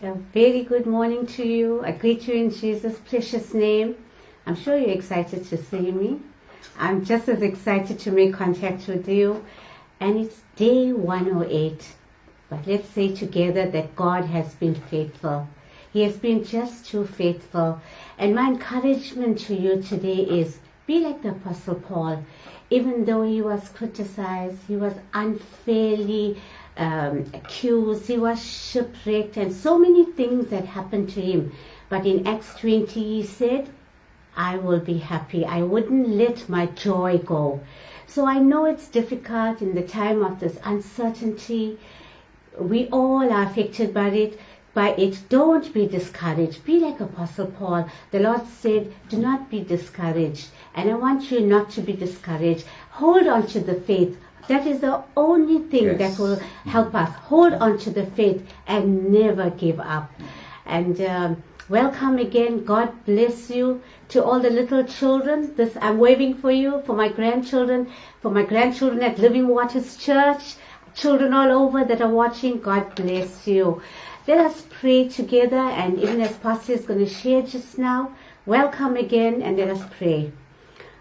A very good morning to you. I greet you in Jesus' precious name. I'm sure you're excited to see me. I'm just as excited to make contact with you. And it's day 108. But let's say together that God has been faithful. He has been just too faithful. And my encouragement to you today is be like the Apostle Paul. Even though he was criticized, he was unfairly accused, he was shipwrecked, and so many things that happened to him. But in Acts 20 he said, I will be happy. I wouldn't let my joy go. So I know it's difficult in the time of this uncertainty. We all are affected by it. Don't be discouraged. Be like Apostle Paul. The Lord said, do not be discouraged. And I want you not to be discouraged. Hold on to the faith. That is the only thing that will help us. Hold on to the faith and never give up. And welcome again. God bless you. To all the little children, I'm waving for you, for my grandchildren at Living Waters Church, children all over that are watching. God bless you. Let us pray together, and even as Pastor is going to share just now, welcome again, and let us pray.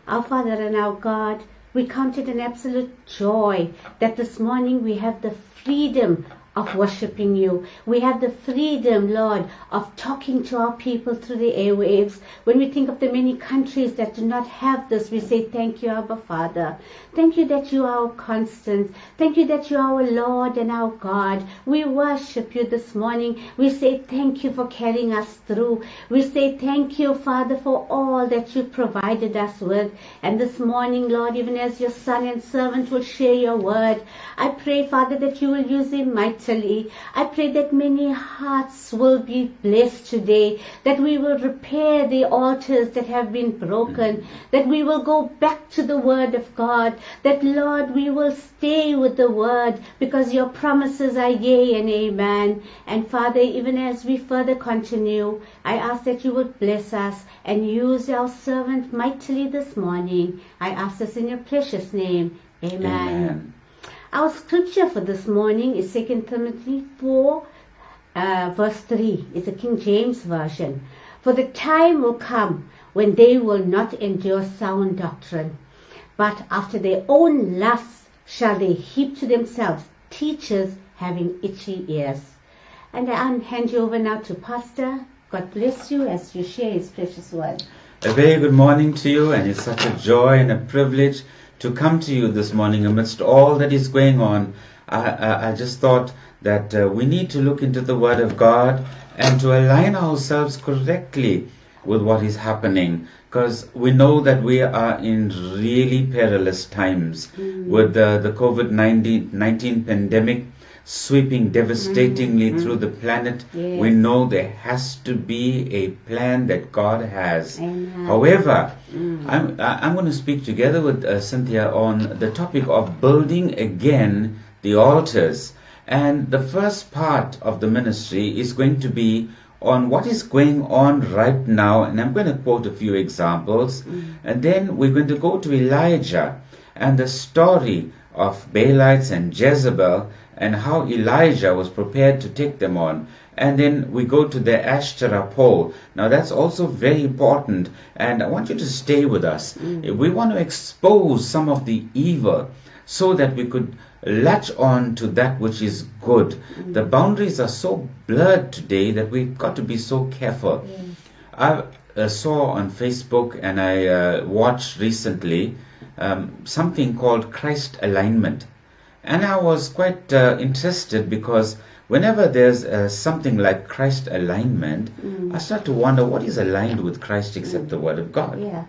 Our Father and our God, we count it an absolute joy that this morning we have the freedom of worshiping you. We have the freedom, Lord, of talking to our people through the airwaves. When we think of the many countries that do not have this, we say, thank you, Abba Father. Thank you that you are our constant. Thank you that you are our Lord and our God. We worship you this morning. We say thank you for carrying us through. We say thank you, Father, for all that you provided us with. And this morning, Lord, even as your son and servant will share your word, I pray, Father, that you will use him mightily. I pray that many hearts will be blessed today, that we will repair the altars that have been broken, that we will go back to the word of God, that, Lord, we will stay with the word because your promises are yea and amen. And Father, even as we further continue, I ask that you would bless us and use our servant mightily this morning. I ask this in your precious name. Amen. Amen. Our scripture for this morning is 2 Timothy 4, verse 3. It's a King James Version. For the time will come when they will not endure sound doctrine, but after their own lusts shall they heap to themselves teachers having itchy ears. And I'll hand you over now to Pastor. God bless you as you share his precious word. A very good morning to you, and it's such a joy and a privilege to come to you this morning amidst all that is going on. I just thought that we need to look into the Word of God and to align ourselves correctly with what is happening, because we know that we are in really perilous times with the COVID-19 pandemic sweeping devastatingly through the planet. Yes. We know there has to be a plan that God has. Amen. However, I'm going to speak together with Cynthia on the topic of building again the altars. And the first part of the ministry is going to be on what is going on right now. And I'm going to quote a few examples. And then we're going to go to Elijah and the story of Baalites and Jezebel, and how Elijah was prepared to take them on. And then we go to the Ashtoreth pole. Now that's also very important, and I want you to stay with us. We want to expose some of the evil so that we could latch on to that which is good. The boundaries are so blurred today that we've got to be so careful. I saw on Facebook, and I watched recently something called Christ alignment. And I was quite interested, because whenever there's something like Christ alignment, I start to wonder what is aligned with Christ except the Word of God. Yeah.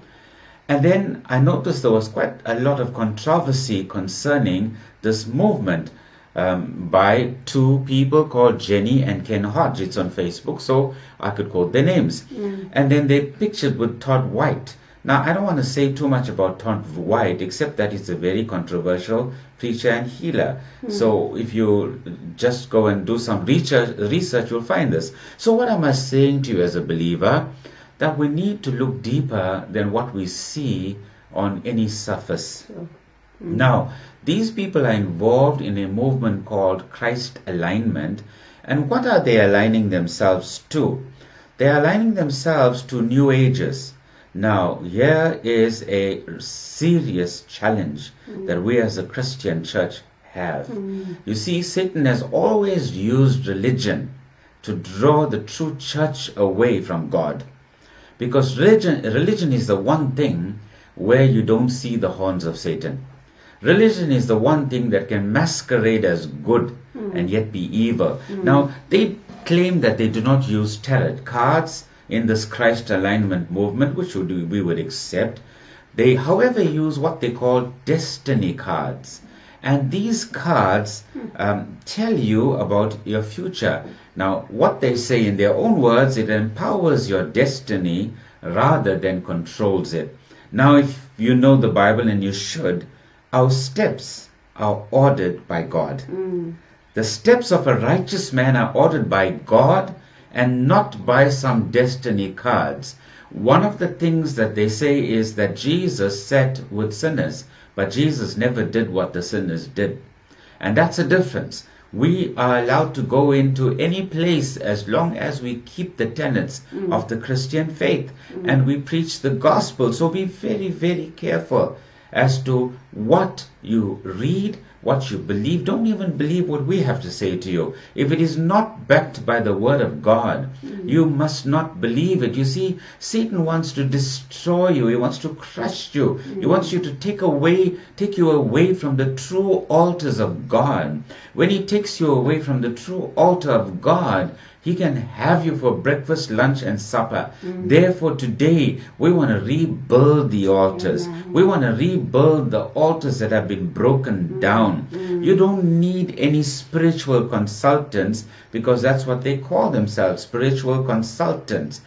And then I noticed there was quite a lot of controversy concerning this movement by two people called Jenny and Ken Hodge. It's on Facebook, so I could quote their names. And then they pictured with Todd White. Now, I don't want to say too much about Todd White, except that he's a very controversial preacher and healer. So if you just go and do some research, you'll find this. So what am I saying to you as a believer? That we need to look deeper than what we see on any surface. Now, these people are involved in a movement called Christ alignment, And what are they aligning themselves to? They are aligning themselves to New Ages. Now, here is a serious challenge that we as a Christian church have. You see, Satan has always used religion to draw the true church away from God. Because religion is the one thing where you don't see the horns of Satan. Religion is the one thing that can masquerade as good and yet be evil. Now, they claim that they do not use tarot cards in this Christ alignment movement, which we would accept. They, however, use what they call destiny cards. And these cards tell you about your future. Now, what they say in their own words, it empowers your destiny rather than controls it. Now, if you know the Bible, and you should, our steps are ordered by God. The steps of a righteous man are ordered by God and not by some destiny cards. One of the things that they say is that Jesus sat with sinners, but Jesus never did what the sinners did. And that's a difference. We are allowed to go into any place as long as we keep the tenets of the Christian faith and we preach the gospel. So be very, very careful as to what you read, what you believe. Don't even believe what we have to say to you. If it is not backed by the word of God, you must not believe it. You see, Satan wants to destroy you. He wants to crush you. He wants you to take you away from the true altars of God. When he takes you away from the true altar of God, he can have you for breakfast, lunch, and supper. Therefore, today, we want to rebuild the altars. We want to rebuild the altars that have been broken down. You don't need any spiritual consultants, because that's what they call themselves, spiritual consultants.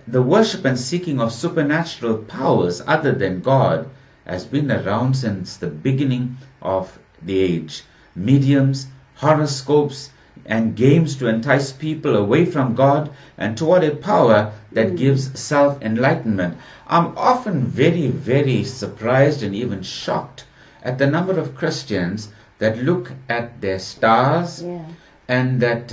The worship and seeking of supernatural powers other than God has been around since the beginning of the age. Mediums, horoscopes, and games to entice people away from God and toward a power that gives self-enlightenment. I'm often very, very surprised and even shocked at the number of Christians that look at their stars and that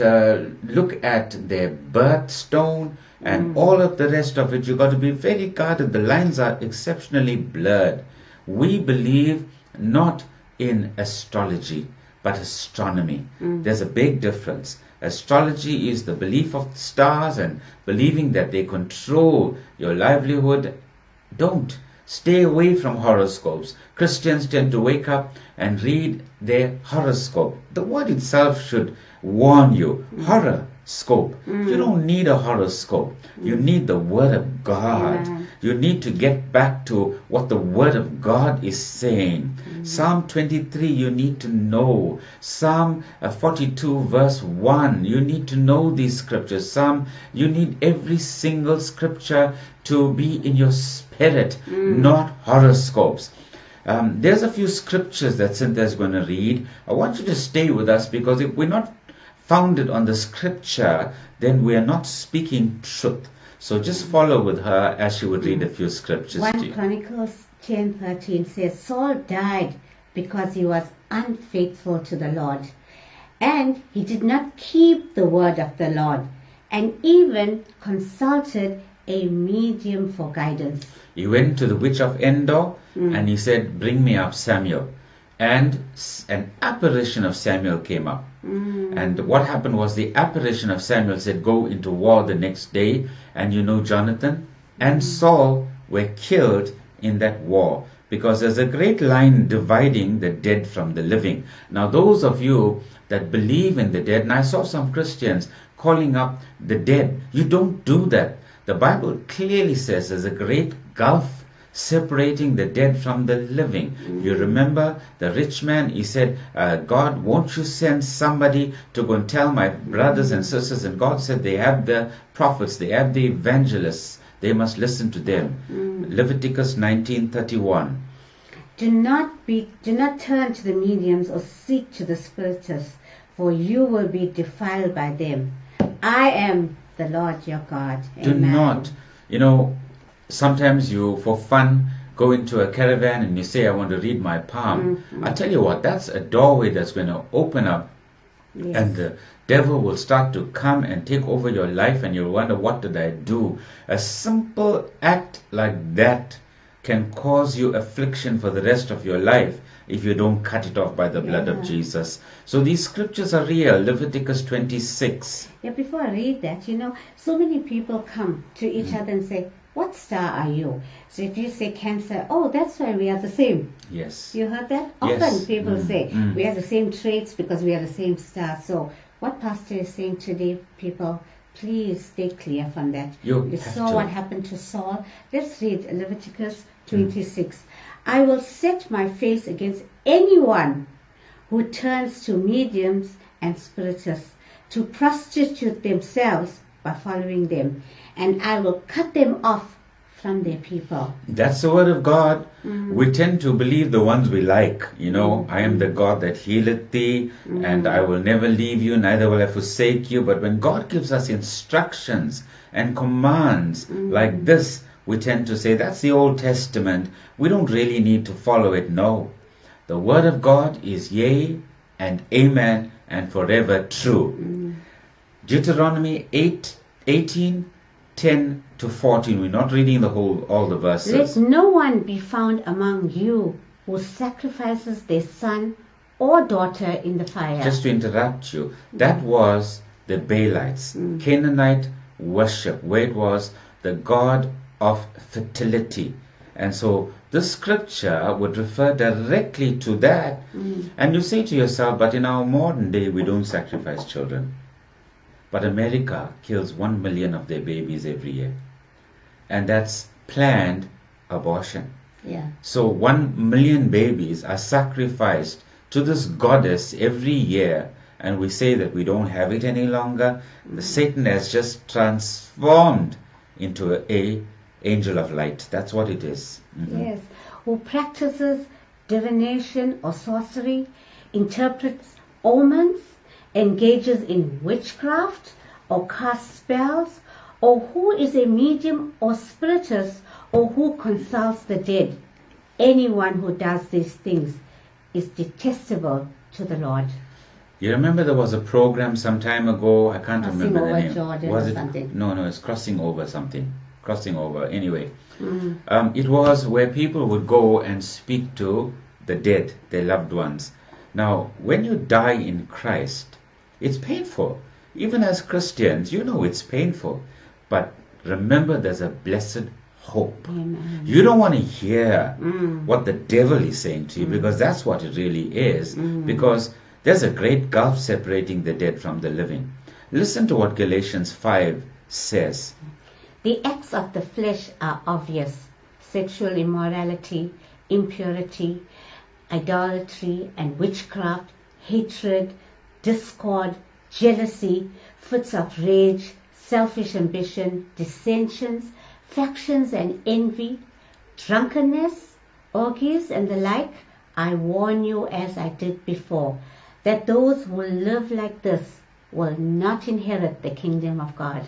look at their birthstone and all of the rest of it. You've got to be very guarded. The lines are exceptionally blurred. We believe not in astrology, but astronomy. There's a big difference. Astrology is the belief of the stars and believing that they control your livelihood. Don't. Stay away from horoscopes. Christians tend to wake up and read their horoscope. The word itself should warn you. Horoscope. You don't need a horoscope. You need the Word of God. You need to get back to what the Word of God is saying. Psalm 23, you need to know. Psalm 42, verse 1, you need to know these scriptures. You need every single scripture to be in your spirit, not horoscopes. There's a few scriptures that Cynthia is going to read. I want you to stay with us, because if we're not founded on the scripture, then we are not speaking truth. So just follow with her as she would read a few scriptures. 1 Chronicles 10:13 says, Saul died because he was unfaithful to the Lord, and he did not keep the word of the Lord, and even consulted a medium for guidance. He went to the witch of Endor and he said, bring me up Samuel. And an apparition of Samuel came up. And what happened was, the apparition of Samuel said, go into war the next day. And you know, Jonathan and Saul were killed in that war, because there's a great line dividing the dead from the living. Now, those of you that believe in the dead, and I saw some Christians calling up the dead, you don't do that. The Bible clearly says there's a great gulf separating the dead from the living. You remember the rich man, he said, God, won't you send somebody to go and tell my brothers and sisters? And God said, they have the prophets, they have the evangelists, they must listen to them. Leviticus 19:31. Do not turn to the mediums or seek to the spiritists, for you will be defiled by them. I am the Lord your God. Do Amen. not. You know, sometimes you, for fun, go into a caravan and you say, I want to read my palm. I tell you what, that's a doorway that's going to open up Yes. And the devil will start to come and take over your life, and you'll wonder, what did I do? A simple act like that can cause you affliction for the rest of your life if you don't cut it off by the blood of Jesus. So these scriptures are real. Leviticus 26. Yeah, before I read that, so many people come to each other and say, what star are you? So if you say Cancer, oh, that's why we are the same. Yes. You heard that? Yes. Often people say, we have the same traits because we are the same star. So what Pastor is saying today, people, please stay clear from that. You saw what happened to Saul. Let's read Leviticus 26. I will set my face against anyone who turns to mediums and spiritist to prostitute themselves by following them, and I will cut them off from their people. That's the word of God. We tend to believe the ones we like. I am the God that healeth thee, and I will never leave you, neither will I forsake you. But when God gives us instructions and commands like this, we tend to say, that's the Old Testament. We don't really need to follow it. No. The word of God is yea and amen and forever true. Deuteronomy 18, 10 to 14. We're not reading all the verses. Let no one be found among you who sacrifices their son or daughter in the fire. Just to interrupt you, that was the Baalites, Canaanite worship, where it was the god of fertility. And so this scripture would refer directly to that. And you say to yourself, but in our modern day, we don't sacrifice children. But America kills 1 million of their babies every year. And that's planned abortion. Yeah. So 1 million babies are sacrificed to this goddess every year. And we say that we don't have it any longer. Satan has just transformed into an angel of light. That's what it is. Yes. Who practices divination or sorcery, interprets omens, engages in witchcraft or casts spells, or who is a medium or spiritist, or who consults the dead. Anyone who does these things is detestable to the Lord. You remember there was a program some time ago, I can't Crossing remember the over name. Jordan Was or it? something. No, it's Crossing Over something. Crossing Over, anyway. It was where people would go and speak to the dead, their loved ones. Now, when you die in Christ, it's painful. Even as Christians, it's painful. But remember, there's a blessed hope. Amen. You don't want to hear what the devil is saying to you, because that's what it really is. Because there's a great gulf separating the dead from the living. Listen to what Galatians 5 says. The acts of the flesh are obvious: sexual immorality, impurity, idolatry and witchcraft, hatred, discord, jealousy, fits of rage, selfish ambition, dissensions, factions and envy, drunkenness, orgies and the like. I warn you, as I did before, that those who live like this will not inherit the kingdom of God.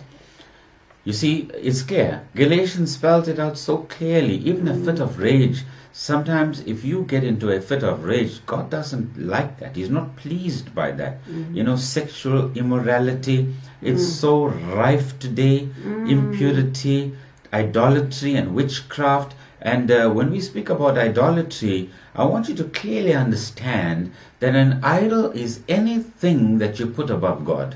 You see, it's clear. Galatians spells it out so clearly. Even a fit of rage. Sometimes if you get into a fit of rage, God doesn't like that. He's not pleased by that. Sexual immorality, it's so rife today. Impurity, idolatry and witchcraft. And when we speak about idolatry, I want you to clearly understand that an idol is anything that you put above God.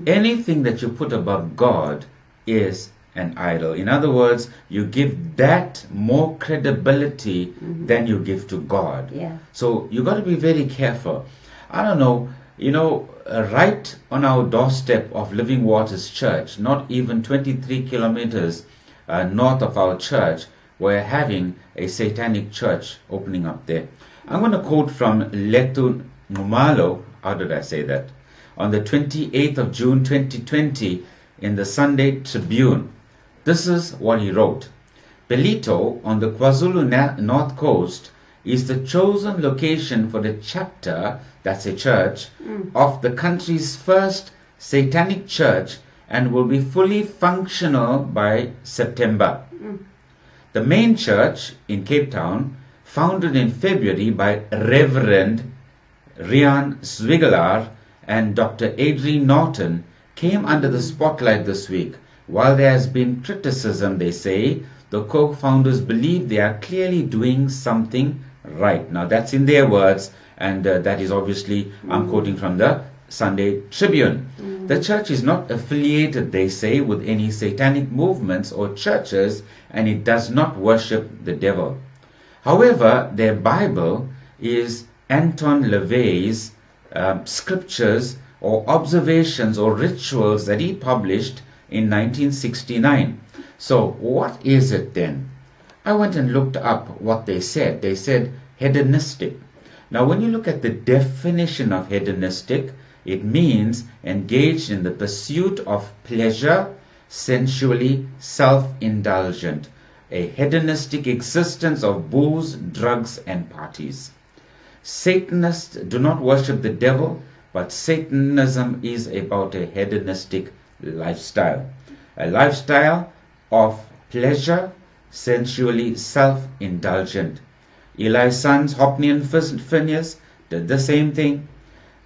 Anything that you put above God is an idol. In other words, you give that more credibility than you give to God. Yeah. So you got to be very careful. I don't know, right on our doorstep of Living Waters Church, not even 23 kilometers north of our church, we're having a satanic church opening up there. I'm going to quote from Letu Numalo, how did I say that? On the 28th of June 2020 in the Sunday Tribune. This is what he wrote. Bellito on the KwaZulu North Coast is the chosen location for the chapter, that's a church, of the country's first satanic church and will be fully functional by September. The main church in Cape Town, founded in February by Reverend Rian Zwigelaar and Dr. Adrienne Norton came under the spotlight this week. While there has been criticism, they say, the co-founders believe they are clearly doing something right. Now that's in their words, and that is obviously, I'm quoting from the Sunday Tribune. The church is not affiliated, they say, with any satanic movements or churches, and it does not worship the devil. However, their Bible is Anton LaVey's scriptures or observations or rituals that he published in 1969. So what is it then? I went and looked up what they said. They said hedonistic. Now when you look at the definition of hedonistic, it means engaged in the pursuit of pleasure, sensually self-indulgent, a hedonistic existence of booze, drugs, and parties. Satanists do not worship the devil, but Satanism is about a hedonistic lifestyle. A lifestyle of pleasure, sensually self-indulgent. Eli's sons, Hophni and Phinehas, did the same thing.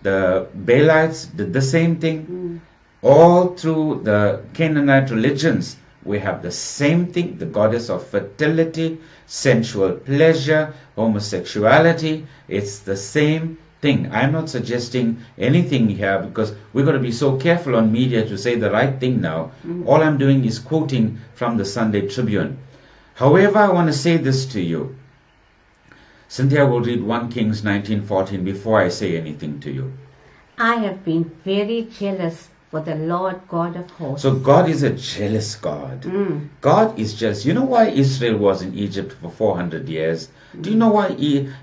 The Baalites did the same thing. All through the Canaanite religions, we have the same thing, the goddess of fertility, sensual pleasure, homosexuality. It's the same thing. I'm not suggesting anything here because we've got to be so careful on media to say the right thing now. All I'm doing is quoting from the Sunday Tribune. However, I want to say this to you. Cynthia will read 1 Kings 19:14 before I say anything to you. I have been very jealous for the Lord God of hosts. So God is a jealous God. God is jealous. You know why Israel was in Egypt for 400 years? Do you know why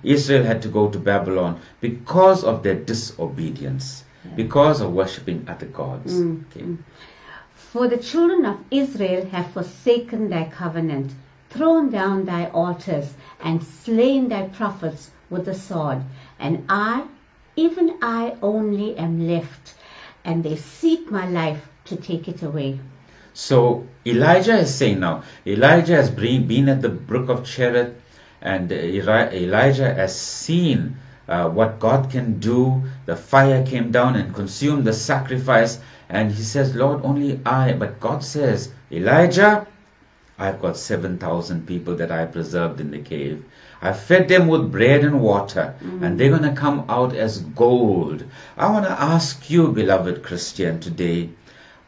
Israel had to go to Babylon? Because of their disobedience. Because of worshipping other gods. Okay. For the children of Israel have forsaken thy covenant, thrown down thy altars, and slain thy prophets with the sword. And I, even I only am left, and they seek my life to take it away. So Elijah is saying now, Elijah has been at the brook of Cherith, and Elijah has seen what God can do. The fire came down and consumed the sacrifice, and he says, Lord, only I. But God says, Elijah, I've got 7,000 people that I preserved in the cave. I fed them with bread and water, and they're going to come out as gold. I want to ask you, beloved Christian, today,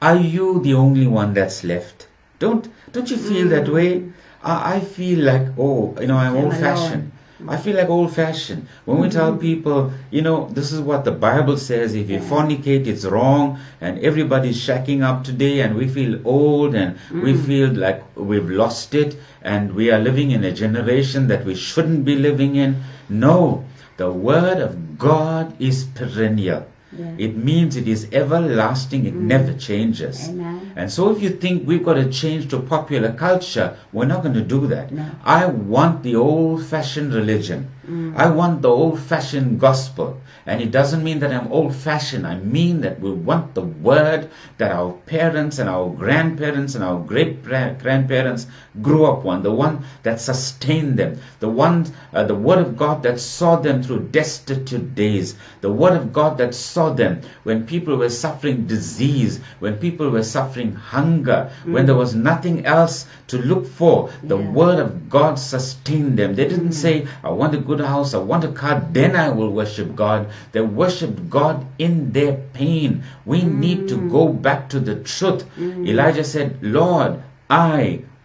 are you the only one that's left? Don't you feel that way? I feel like, I'm old-fashioned. I feel like old-fashioned. When we tell people, this is what the Bible says, if you fornicate, it's wrong, and everybody's shacking up today, and we feel old, and we feel like we've lost it, and we are living in a generation that we shouldn't be living in. No, the Word of God is perennial. Yeah. It means it is everlasting. It never changes. Amen. And so if you think we've got to change to popular culture, we're not going to do that. No. I want the old-fashioned religion. I want the old-fashioned gospel. And it doesn't mean that I'm old-fashioned. I mean that we want the word that our parents and our grandparents and our great-grandparents grew up on. The one that sustained them. The word of God that saw them through destitute days. The word of God that saw them when people were suffering disease, when people were suffering hunger, when there was nothing else to look for. The word of God sustained them. They didn't say, I want a good house, I want a car, then I will worship God. They worshipped God in their pain. We need to go back to the truth. Elijah said, Lord,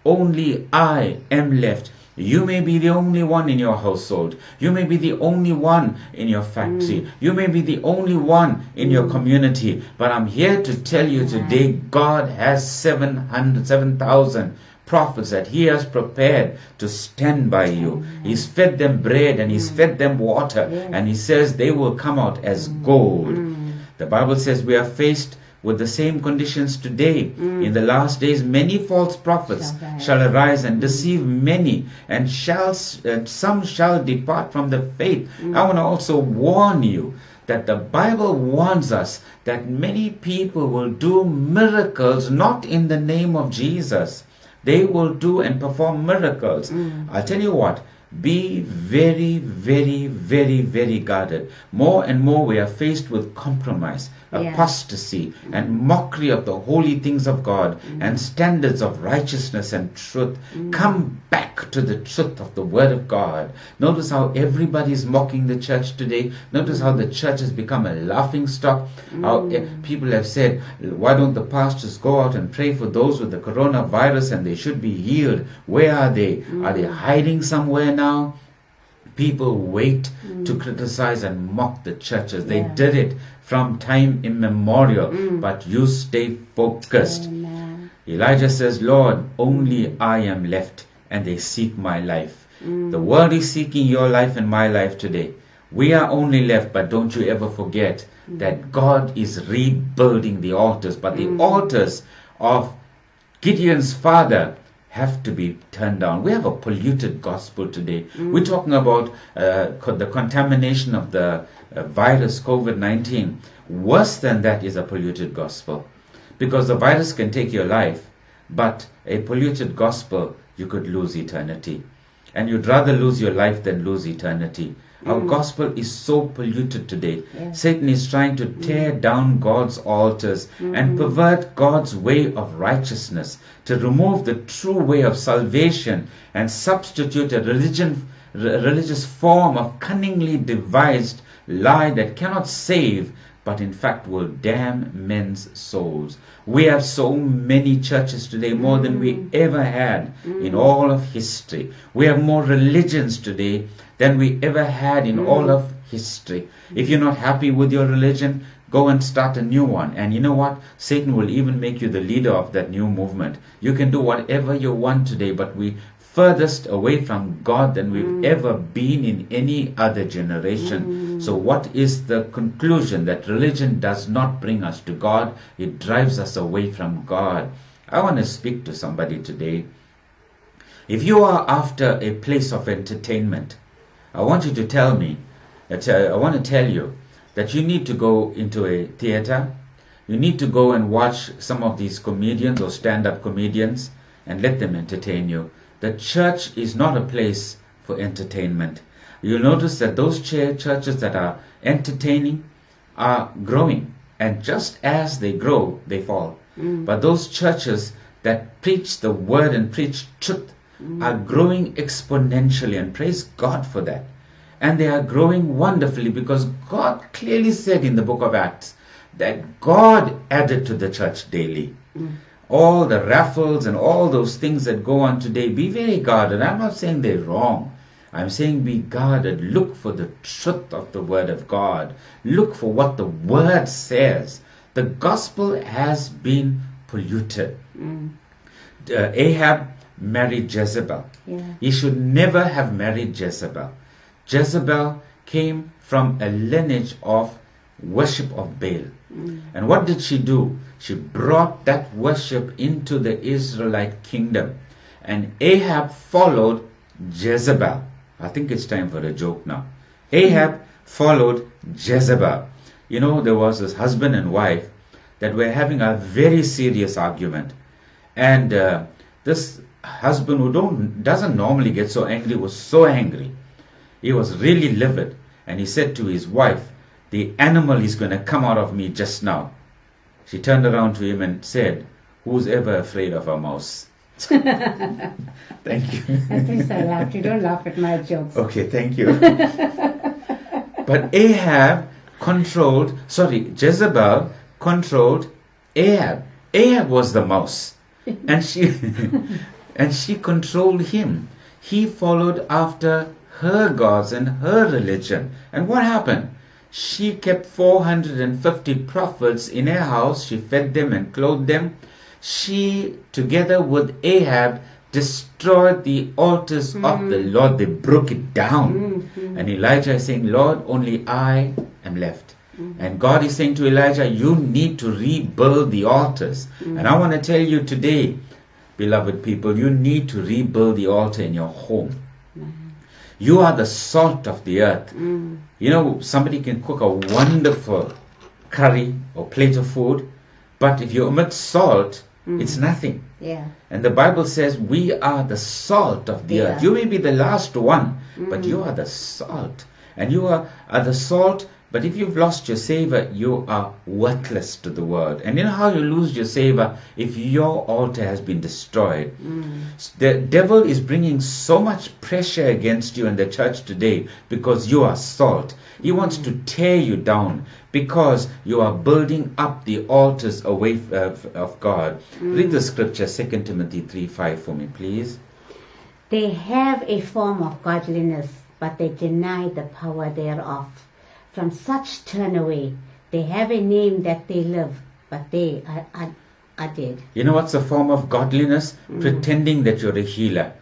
only I am left. You may be the only one in your household. You may be the only one in your factory. You may be the only one in your community. But I'm here to tell you today, God has 7,000 prophets that He has prepared to stand by you. He's fed them bread and He's fed them water. And He says they will come out as gold. The Bible says we are faced with the same conditions today. In the last days, many false prophets shall arise and deceive many, and some shall depart from the faith. I want to also warn you that the Bible warns us that many people will do miracles not in the name of Jesus. They will do and perform miracles. I'll tell you what, be very, very, very, very guarded. More and more we are faced with compromise, apostasy, and mockery of the holy things of God and standards of righteousness and truth. Come back to the truth of the Word of God. Notice how everybody is mocking the church today. Notice how the church has become a laughing stock. How people have said, why don't the pastors go out and pray for those with the coronavirus and they should be healed? Where are they? Are they hiding somewhere now? People wait to criticize and mock the churches. They did it from time immemorial, but you stay focused. Amen. Elijah says, Lord, only I am left, and they seek my life. The world is seeking your life and my life today. We are only left, but don't you ever forget that God is rebuilding the altars. But the altars of Gideon's father have to be turned down. We have a polluted gospel today. We're talking about the contamination of the virus COVID-19. Worse than that is a polluted gospel, because the virus can take your life, but a polluted gospel, you could lose eternity. And you'd rather lose your life than lose eternity. Our gospel is so polluted today. Satan is trying to tear down God's altars and pervert God's way of righteousness, to remove the true way of salvation and substitute a religious form of cunningly devised lie that cannot save, but in fact will damn men's souls. We have so many churches today, more than we ever had in all of history. We have more religions today than we ever had in all of history. If you're not happy with your religion, go and start a new one. And you know what? Satan will even make you the leader of that new movement. You can do whatever you want today, but we furthest away from God than we've ever been in any other generation. So what is the conclusion? That religion does not bring us to God. It drives us away from God. I want to speak to somebody today. If you are after a place of entertainment, I want you to tell me, I want to tell you that you need to go into a theater. You need to go and watch some of these comedians or stand-up comedians and let them entertain you. The church is not a place for entertainment. You'll notice that those churches that are entertaining are growing. And just as they grow, they fall. But those churches that preach the word and preach truth are growing exponentially, and praise God for that. And they are growing wonderfully, because God clearly said in the book of Acts that God added to the church daily. All the raffles and all those things that go on today, be very guarded. I'm not saying they're wrong. I'm saying be guarded. Look for the truth of the word of God. Look for what the word says. The gospel has been polluted. Ahab married Jezebel. He should never have married Jezebel. Jezebel came from a lineage of worship of Baal. And what did she do? She brought that worship into the Israelite kingdom. And Ahab followed Jezebel. I think it's time for a joke now. Ahab followed Jezebel. You know, there was this husband and wife that were having a very serious argument. And this husband, who doesn't normally get so angry, was so angry. He was really livid. And he said to his wife, "The animal is going to come out of me just now." She turned around to him and said, "Who's ever afraid of a mouse?" Thank you. At least I laughed. You don't laugh at my jokes. Okay, thank you. But Jezebel controlled Ahab. Ahab was the mouse. And she controlled him. He followed after her gods and her religion. And what happened? She kept 450 prophets in her house. She fed them and clothed them. She, together with Ahab, destroyed the altars of the Lord. They broke it down. And Elijah is saying, "Lord, only I am left." And God is saying to Elijah, you need to rebuild the altars. And I want to tell you today, beloved people, you need to rebuild the altar in your home. You are the salt of the earth. You know, somebody can cook a wonderful curry or plate of food, but if you omit salt, It's nothing. Yeah. And the Bible says we are the salt of the earth. You may be the last one, but you are the salt. And you are the salt, but if you've lost your savor, you are worthless to the world. And you know how you lose your savor? If your altar has been destroyed. The devil is bringing so much pressure against you in the church today because you are salt. He wants to tear you down because you are building up the altars away of God. Read the scripture, 2 Timothy 3:5 for me, please. They have a form of godliness, but they deny the power thereof. From such turn away. They have a name that they live, but they are dead. You know what's a form of godliness? Pretending that you're a healer.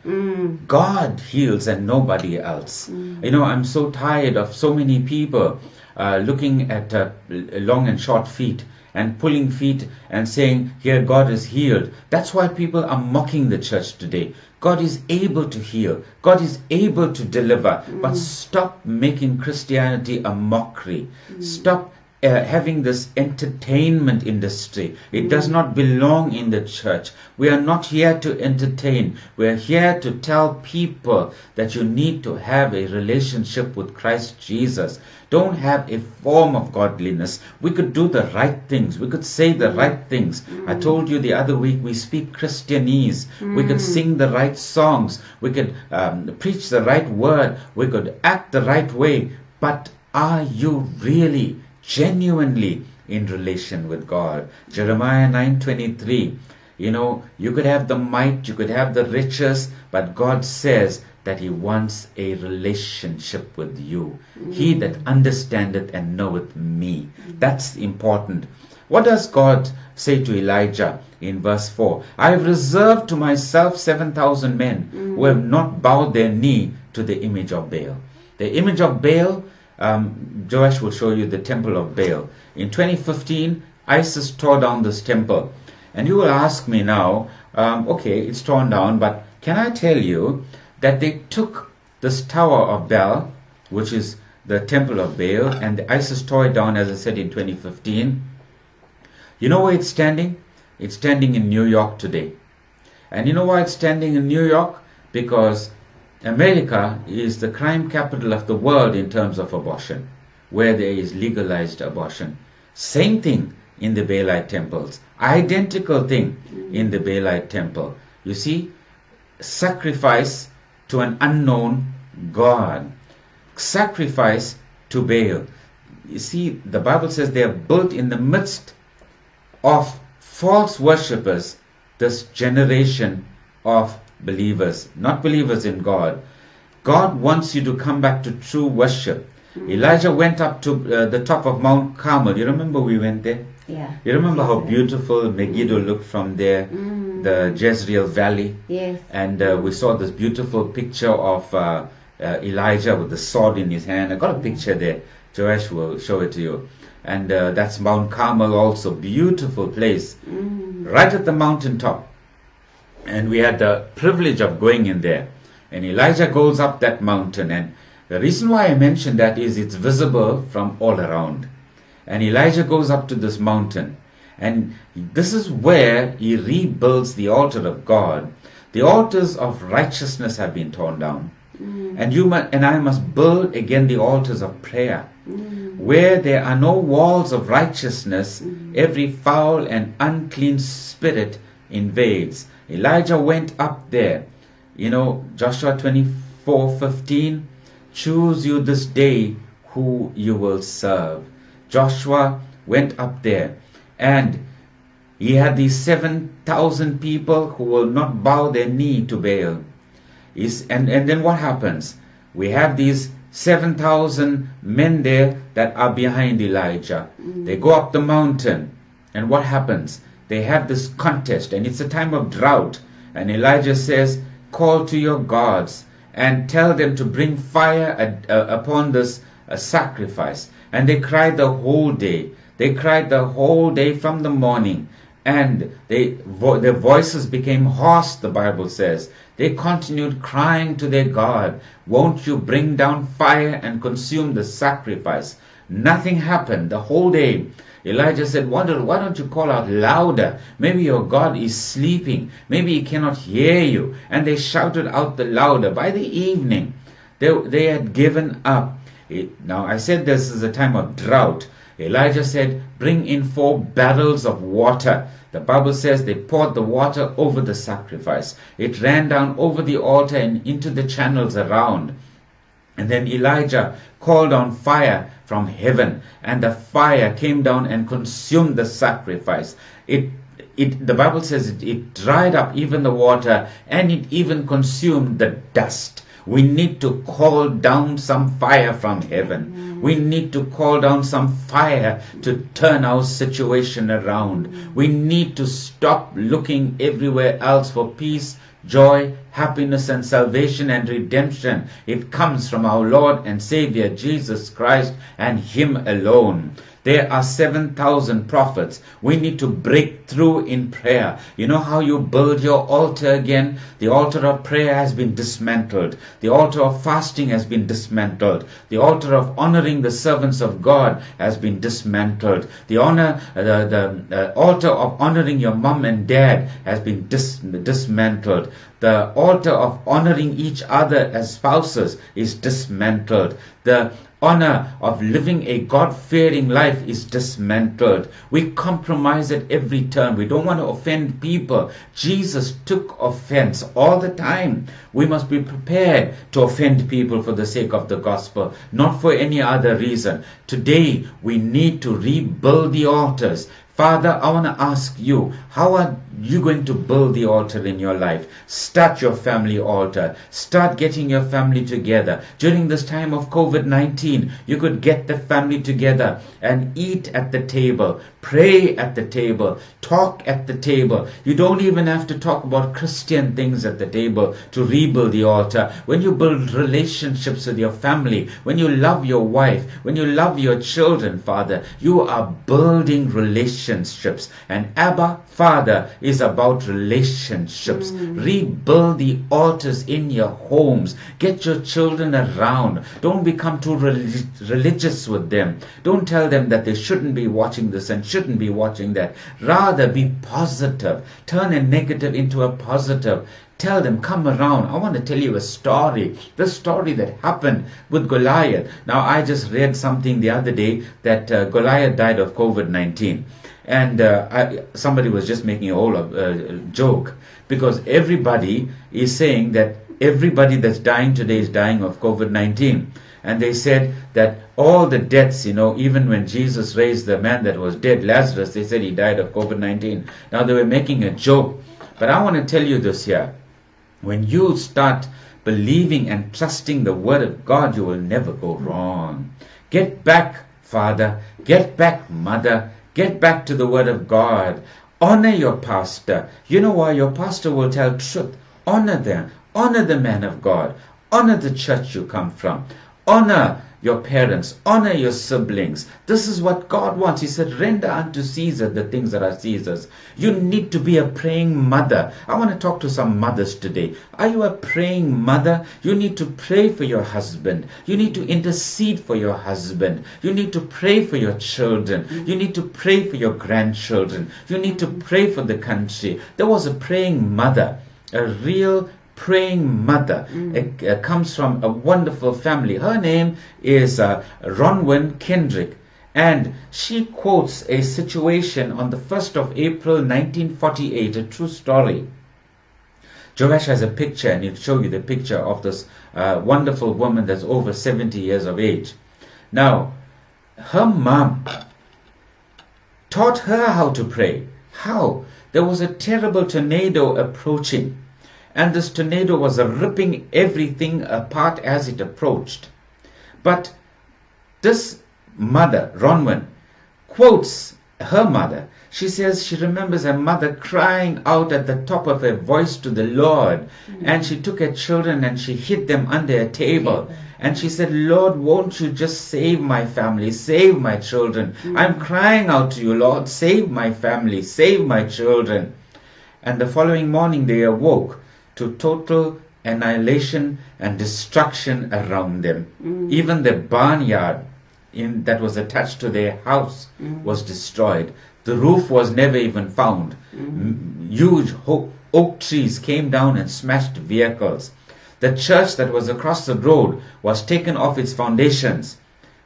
God heals and nobody else. You know, I'm so tired of so many people looking at long and short feet and pulling feet and saying, here, God is healed. That's why people are mocking the church today. God is able to heal. God is able to deliver. But stop making Christianity a mockery. Stop having this entertainment industry. It does not belong in the church. We are not here to entertain. We are here to tell people that you need to have a relationship with Christ Jesus. Don't have a form of godliness. We could do the right things. We could say the right things. I told you the other week we speak Christianese. We could sing the right songs. We could preach the right word. We could act the right way. But are you really genuinely in relation with God? Jeremiah 9:23. You know, you could have the might, you could have the riches, but God says that He wants a relationship with you. He that understandeth and knoweth me. That's important. What does God say to Elijah in verse 4? I have reserved to myself 7,000 men who have not bowed their knee to the image of Baal. The image of Baal, Joash will show you the temple of Baal. In 2015, ISIS tore down this temple. And you will ask me now, okay, it's torn down, but can I tell you that they took this Tower of Baal, which is the temple of Baal, and the ISIS tore it down, as I said, in 2015. You know where it's standing? It's standing in New York today. And you know why it's standing in New York? Because America is the crime capital of the world in terms of abortion, where there is legalized abortion. Same thing in the Baalite temples. Identical thing in the Baalite temple. You see, sacrifice to an unknown God. Sacrifice to Baal. You see, the Bible says they are built in the midst of false worshippers, this generation of believers, not believers in God. God wants you to come back to true worship. Elijah went up to the top of Mount Carmel. You remember we went there? Yeah. You remember how beautiful Megiddo looked from there, the Jezreel Valley? Yes. And we saw this beautiful picture of Elijah with the sword in his hand. I got a picture there. Joash will show it to you. And that's Mount Carmel also. Beautiful place. Right at the mountaintop. And we had the privilege of going in there. And Elijah goes up that mountain. And the reason why I mention that is it's visible from all around. And Elijah goes up to this mountain. And this is where he rebuilds the altar of God. The altars of righteousness have been torn down. And you and I must build again the altars of prayer. Where there are no walls of righteousness, every foul and unclean spirit invades. Elijah went up there. You know, Joshua 24:15, choose you this day who you will serve. Joshua went up there and he had these 7,000 people who will not bow their knee to Baal. And then what happens? We have these 7,000 men there that are behind Elijah. They go up the mountain. And what happens? They have this contest, and it's a time of drought. And Elijah says, call to your gods and tell them to bring fire upon this sacrifice. And they cried the whole day. They cried the whole day from the morning. And their voices became hoarse, the Bible says. They continued crying to their God, won't you bring down fire and consume the sacrifice? Nothing happened the whole day. Elijah said, why don't you call out louder? Maybe your God is sleeping. Maybe he cannot hear you. And they shouted out the louder. By the evening, they had given up. Now, I said this is a time of drought. Elijah said, bring in 4 barrels of water. The Bible says they poured the water over the sacrifice. It ran down over the altar and into the channels around. And then Elijah called on fire from heaven, and the fire came down and consumed the sacrifice. The Bible says it dried up even the water, and it even consumed the dust. We need to call down some fire from heaven. We need to call down some fire to turn our situation around. We need to stop looking everywhere else for peace, joy, happiness, and salvation and redemption. It comes from our Lord and Savior Jesus Christ and Him alone. There are 7,000 prophets. We need to break through in prayer. You know how you build your altar again? The altar of prayer has been dismantled. The altar of fasting has been dismantled. The altar of honoring the servants of God has been dismantled. The altar of honoring your mom and dad has been dismantled. The altar of honoring each other as spouses is dismantled. The honor of living a God-fearing life is dismantled. We compromise at every turn. We don't want to offend people. Jesus took offense all the time. We must be prepared to offend people for the sake of the gospel, not for any other reason. Today, we need to rebuild the altars. Father, I want to ask you, how are you going to build the altar in your life? Start your family altar. Start getting your family together. During this time of COVID-19, you could get the family together and eat at the table, pray at the table, talk at the table. You don't even have to talk about Christian things at the table to rebuild the altar. When you build relationships with your family, when you love your wife, when you love your children, Father, you are building relationships. And Abba, Father, is about relationships. Rebuild the altars in your homes. Get your children around. Don't become too religious with them. Don't tell them that they shouldn't be watching this and shouldn't be watching that. Rather be positive. Turn a negative into a positive. Tell them, come around. I want to tell you a story. The story that happened with Goliath. Now, I just read something the other day that Goliath died of COVID-19. And somebody was just making a whole joke, because everybody is saying that everybody that's dying today is dying of COVID-19. And they said that all the deaths, even when Jesus raised the man that was dead, Lazarus, they said he died of COVID-19. Now they were making a joke. But I want to tell you this here. When you start believing and trusting the word of God, you will never go wrong. Get back, Father. Get back, Mother. Get back to the word of God. Honor your pastor. You know why? Your pastor will tell truth. Honor them. Honor the man of God. Honor the church you come from. Honor your parents. Honor your siblings. This is what God wants. He said, render unto Caesar the things that are Caesar's. You need to be a praying mother. I want to talk to some mothers today. Are you a praying mother? You need to pray for your husband. You need to intercede for your husband. You need to pray for your children. You need to pray for your grandchildren. You need to pray for the country. There was a praying mother, a real praying mother. It comes from a wonderful family. Her name is Ronwin Kendrick, and she quotes a situation on the 1st of April 1948, a true story. Joash has a picture, and he'll show you the picture of this wonderful woman that's over 70 years of age. Now, her mom taught her how to pray. How? There was a terrible tornado approaching, and this tornado was ripping everything apart as it approached. But this mother, Ronwin, quotes her mother. She says she remembers her mother crying out at the top of her voice to the Lord. And she took her children and she hid them under a table. And she said, Lord, won't you just save my family, save my children? I'm crying out to you, Lord, save my family, save my children. And the following morning they awoke to total annihilation and destruction around them. Even the barnyard, that was attached to their house was destroyed. The roof was never even found. Huge oak trees came down and smashed vehicles. The church that was across the road was taken off its foundations,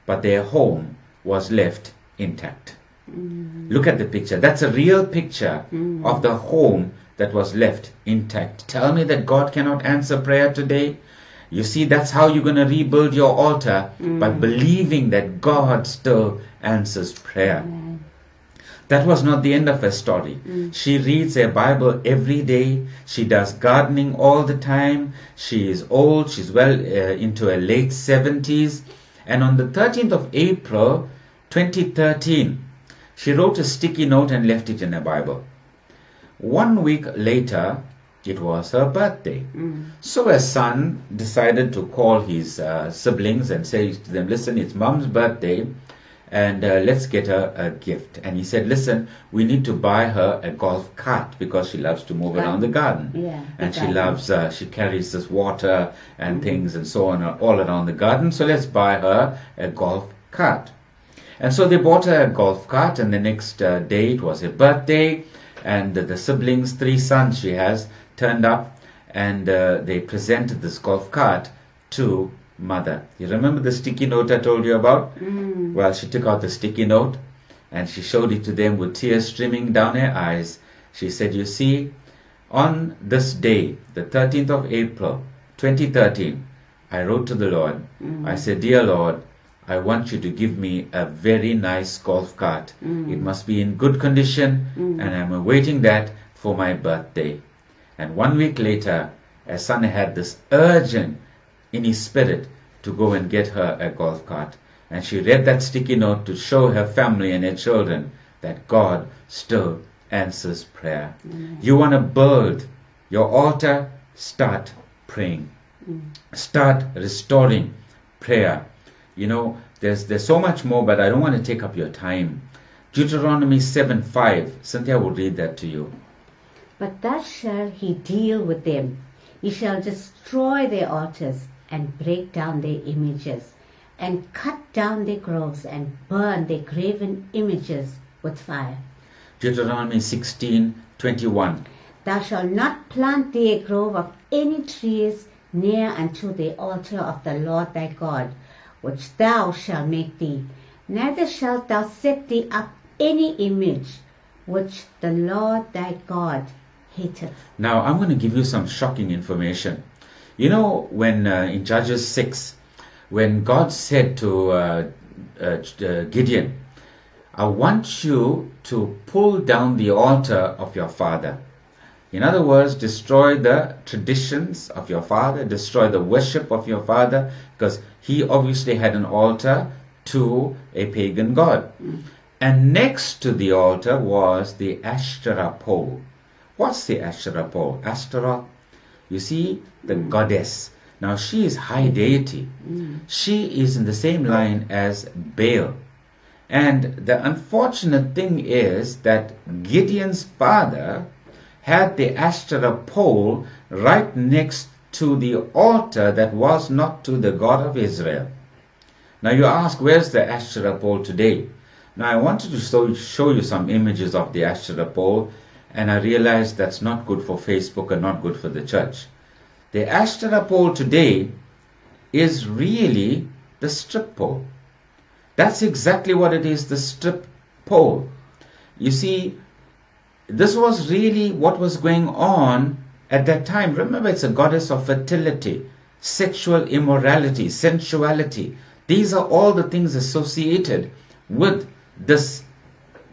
but their home was left intact. Look at the picture. That's a real picture of the home that was left intact. Tell me that God cannot answer prayer today? You see, that's how you're going to rebuild your altar, by believing that God still answers prayer. That was not the end of her story. She reads her Bible every day. She does gardening all the time. She is old. She's well into her late 70s. And on the 13th of April, 2013, she wrote a sticky note and left it in her Bible. 1 week later, it was her birthday. So her son decided to call his siblings and say to them, listen, it's Mom's birthday, and let's get her a gift. And he said, listen, we need to buy her a golf cart because she loves to move around the garden. Yeah, and she loves, she carries this water and things and so on all around the garden. So let's buy her a golf cart. And so they bought her a golf cart, and the next day it was her birthday, and the siblings, 3 sons she has, turned up, and they presented this golf cart to Mother. You remember the sticky note I told you about? Well, she took out the sticky note and she showed it to them with tears streaming down her eyes. She said, you see, on this day, the 13th of April, 2013, I wrote to the Lord. I said, dear Lord, I want you to give me a very nice golf cart. It must be in good condition, and I'm awaiting that for my birthday. And 1 week later, her son had this urgent in his spirit to go and get her a golf cart. And she read that sticky note to show her family and her children that God still answers prayer. You want to build your altar? Start praying. Start restoring prayer. You know, there's so much more, but I don't want to take up your time. Deuteronomy 7:5. Cynthia will read that to you. But thus shall he deal with them. He shall destroy their altars and break down their images, and cut down their groves and burn their graven images with fire. Deuteronomy 16:21. Thou shalt not plant thee a grove of any trees near unto the altar of the Lord thy God, which thou shalt make thee, neither shalt thou set thee up any image which the Lord thy God hateth. Now, I'm going to give you some shocking information. You know, when in Judges 6, when God said to Gideon, I want you to pull down the altar of your father. In other words, destroy the traditions of your father, destroy the worship of your father, because he obviously had an altar to a pagan god. And next to the altar was the Asherah pole. What's the Asherah pole? Ashtaroth. You see, the goddess. Now, she is high deity. She is in the same line as Baal. And the unfortunate thing is that Gideon's father had the Asherah pole right next to the altar that was not to the God of Israel. Now you ask, where's the Asherah pole today? Now I wanted to show you some images of the Asherah pole, and I realized that's not good for Facebook and not good for the church. The Asherah pole today is really the strip pole. That's exactly what it is, the strip pole. You see, this was really what was going on at that time. Remember, it's a goddess of fertility, sexual immorality, sensuality. These are all the things associated with this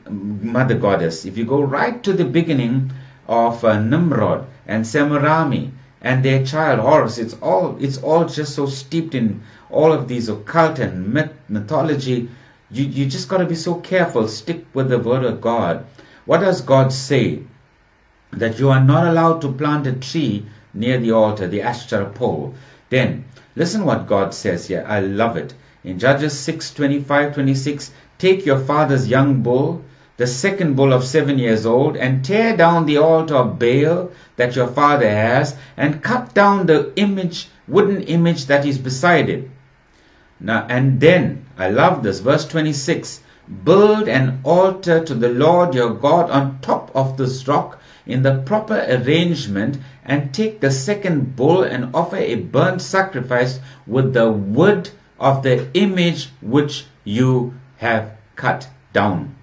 mother goddess. If you go right to the beginning of Nimrod and Semirami and their child Horus, it's all just so steeped in all of these occult and mythology. You just got to be so careful. Stick with the word of God. What does God say? That you are not allowed to plant a tree near the altar, the Asherah pole. Then, listen what God says here. I love it. In Judges 6:25-26, take your father's young bull, the second bull of 7 years old, and tear down the altar of Baal that your father has, and cut down the wooden image that is beside it. Now, and then I love this. Verse 26. Build an altar to the Lord your God on top of this rock in the proper arrangement, and take the second bull and offer a burnt sacrifice with the wood of the image which you have cut down.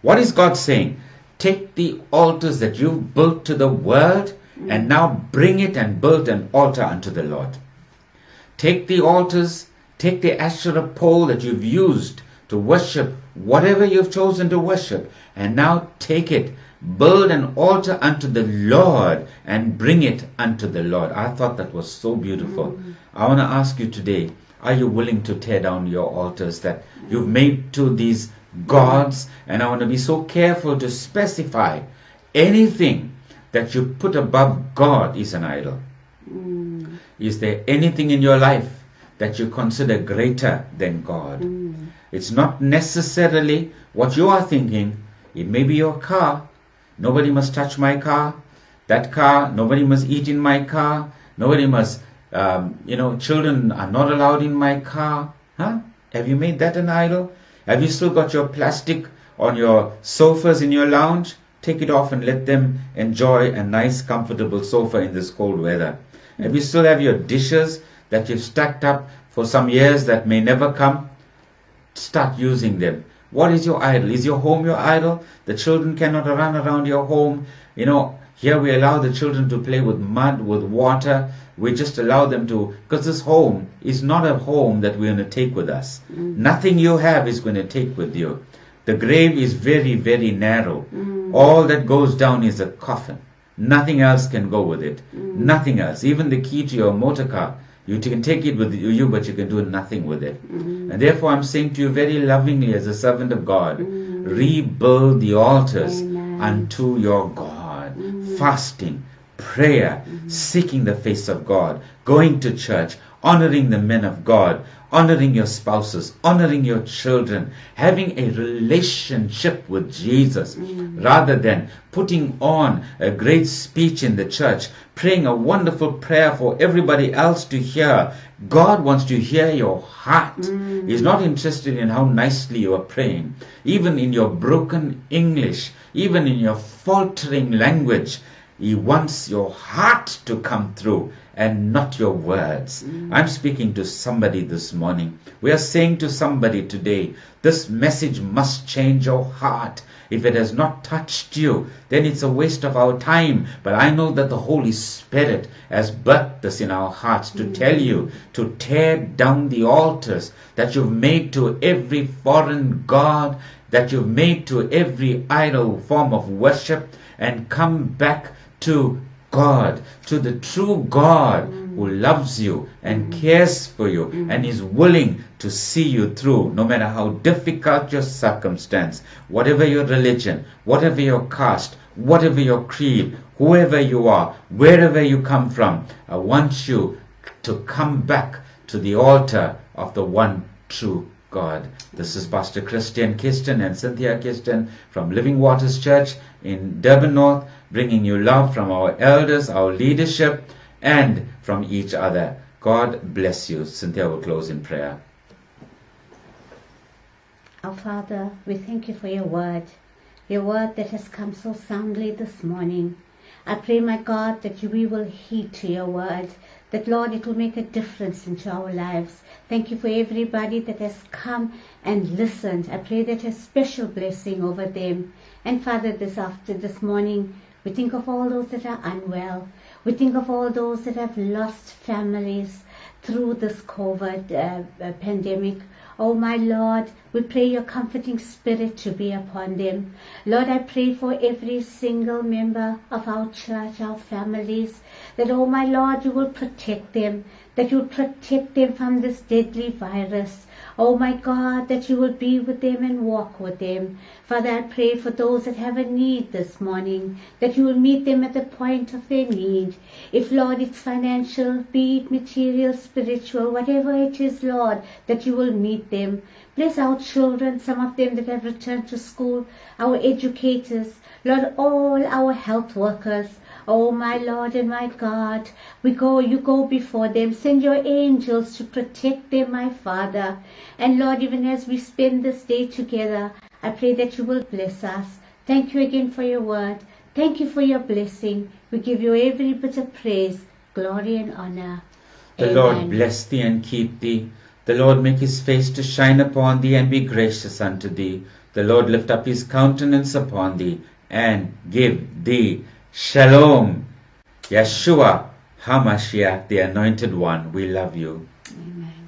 What is God saying? Take the altars that you've built to the world and now bring it and build an altar unto the Lord. Take the altars, take the Asherah pole that you've used to worship whatever you've chosen to worship, and now take it, build an altar unto the Lord and bring it unto the Lord. I thought that was so beautiful. I want to ask you today, are you willing to tear down your altars that you've made to these gods? And I want to be so careful to specify anything that you put above God is an idol. Is there anything in your life that you consider greater than God? It's not necessarily what you are thinking. It may be your car. Nobody must touch my car. That car, nobody must eat in my car. Nobody must, children are not allowed in my car. Have you made that an idol? Have you still got your plastic on your sofas in your lounge? Take it off and let them enjoy a nice, comfortable sofa in this cold weather. Have you still have your dishes that you've stacked up for some years that may never come? Start using them. What is your idol? Is your home your idol? The children cannot run around your home. Here we allow the children to play with mud, with water. We just allow them to, because this home is not a home that we're going to take with us. Nothing you have is going to take with you. The grave is very, very narrow. All that goes down is a coffin. Nothing else can go with it. Nothing else. Even the key to your motor car, you can take it with you, but you can do nothing with it. And therefore I'm saying to you very lovingly as a servant of God, rebuild the altars unto your God. Fasting, prayer, seeking the face of God, going to church, honoring the men of God, honoring your spouses, honoring your children, having a relationship with Jesus, rather than putting on a great speech in the church, praying a wonderful prayer for everybody else to hear. God wants to hear your heart. He's not interested in how nicely you are praying. Even in your broken English, even in your faltering language, He wants your heart to come through and not your words. I'm speaking to somebody this morning. We are saying to somebody today, this message must change your heart. If it has not touched you, then it's a waste of our time. But I know that the Holy Spirit has birthed this in our hearts to tell you to tear down the altars that you've made to every foreign god, that you've made to every idol form of worship, and come back to God, to the true God who loves you and cares for you and is willing to see you through, no matter how difficult your circumstance, whatever your religion, whatever your caste, whatever your creed, whoever you are, wherever you come from. I want you to come back to the altar of the one true God. This is Pastor Christian Kirsten and Cynthia Kirsten from Living Waters Church in Durban North, bringing you love from our elders, our leadership, and from each other. God bless you. Cynthia will close in prayer. Our Father, we thank you for your word that has come so soundly this morning. I pray, my God, that we will heed to your word, that, Lord, it will make a difference into our lives. Thank you for everybody that has come and listened. I pray that a special blessing over them. And Father, this morning, we think of all those that are unwell. We think of all those that have lost families through this COVID pandemic. Oh my Lord, we pray your comforting spirit to be upon them. Lord, I pray for every single member of our church, our families, that, oh my Lord, you will protect them, that you will protect them from this deadly virus. Oh my God, that you will be with them and walk with them. Father, I pray for those that have a need this morning, that you will meet them at the point of their need. If, Lord, it's financial, be it material, spiritual, whatever it is, Lord, that you will meet them. Bless our children, some of them that have returned to school, our educators, Lord, all our health workers. Oh, my Lord and my God, you go before them. Send your angels to protect them, my Father. And Lord, even as we spend this day together, I pray that you will bless us. Thank you again for your word. Thank you for your blessing. We give you every bit of praise, glory and honor. The Amen. Lord bless thee and keep thee. The Lord make his face to shine upon thee and be gracious unto thee. The Lord lift up his countenance upon thee and give thee shalom. Yeshua HaMashiach, the Anointed One, we love you. Amen.